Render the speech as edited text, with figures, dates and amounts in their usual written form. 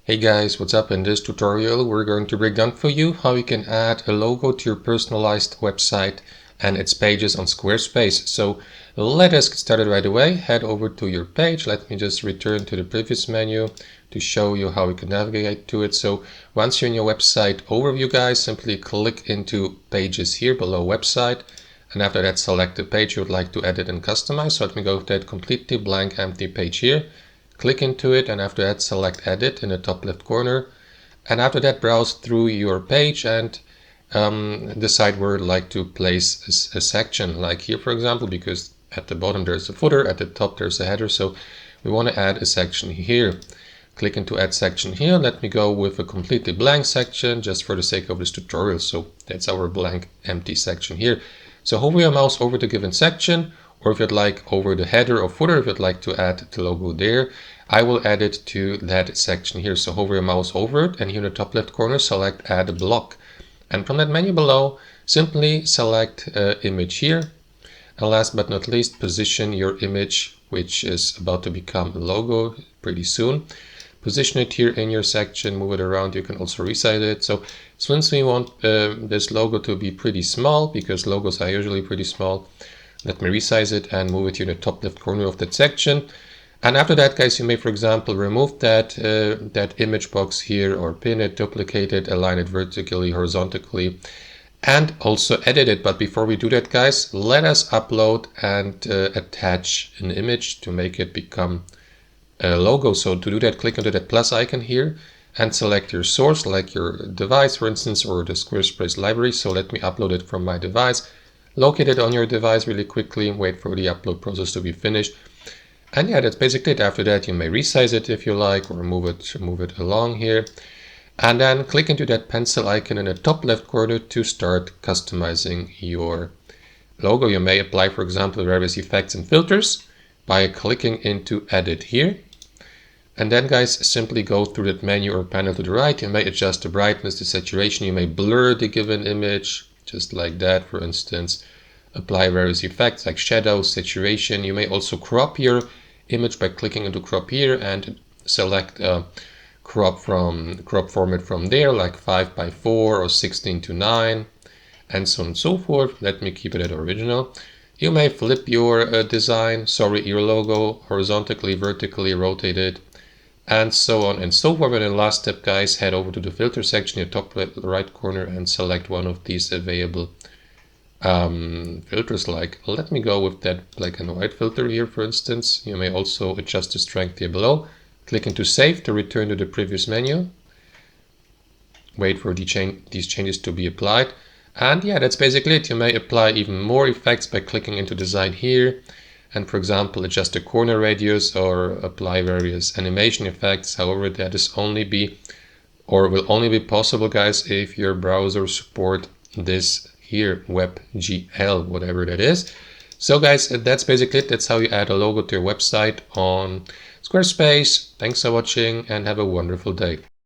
Hey guys, what's up? In this tutorial we're going to break down for you how you can add a logo to your personalized website and its pages on Squarespace. So let us get started right away. Head over to your page. Let me just return to the previous menu to show you how we can navigate to it. So once you're in your website overview, guys, simply click into pages here below website. And after that, select the page you would like to edit and customize. So let me go with that completely blank empty page here. Click into it, and after that select edit in the top left corner, and after that browse through your page and decide where you'd like to place a section, like here for example, because at the bottom there's a footer, at the top there's a header, so we want to add a section here. Click into add section here. Let me go with a completely blank section just for the sake of this tutorial. So that's our blank empty section here. So hover your mouse over the given section, or if you'd like over the header or footer, if you'd like to add the logo there, I will add it to that section here. So hover your mouse over it, and here in the top left corner select add a block, and from that menu below simply select image here, and last but not least position your image, which is about to become a logo pretty soon. Position it here in your section, move it around. You can also resize it. So since we want this logo to be pretty small, because logos are usually pretty small, let me resize it and move it to the top left corner of that section. And after that, guys, you may, for example, remove that image box here, or pin it, duplicate it, align it vertically, horizontally, and also edit it. But before we do that, guys, let us upload and attach an image to make it become a logo. So to do that, click into that plus icon here and select your source, like your device, for instance, or the Squarespace library. So let me upload it from my device. Locate it on your device really quickly and wait for the upload process to be finished. And yeah, that's basically it. After that, you may resize it if you like, or move it along here. And then click into that pencil icon in the top left corner to start customizing your logo. You may apply, for example, various effects and filters by clicking into edit here. And then, guys, simply go through that menu or panel to the right. You may adjust the brightness, the saturation. You may blur the given image, just like that, for instance. Apply various effects like shadows, saturation. You may also crop your image by clicking into crop here and select crop format from there, like 5:4 or 16:9, and so on and so forth. Let me keep it at original. You may flip your design, your logo horizontally, vertically, rotate it, and so on and so forth. And then last step, guys, head over to the filter section in the top right corner and select one of these available filters. Like, let me go with that black and white filter here, for instance. You may also adjust the strength here below. Click into save to return to the previous menu. Wait for these changes to be applied. And yeah, that's basically it. You may apply even more effects by clicking into design here and, for example, adjust the corner radius or apply various animation effects. However, that is will only be possible, guys, if your browser support this here, WebGL, whatever that is. So guys, that's basically it. That's how you add a logo to your website on Squarespace. Thanks for watching and have a wonderful day.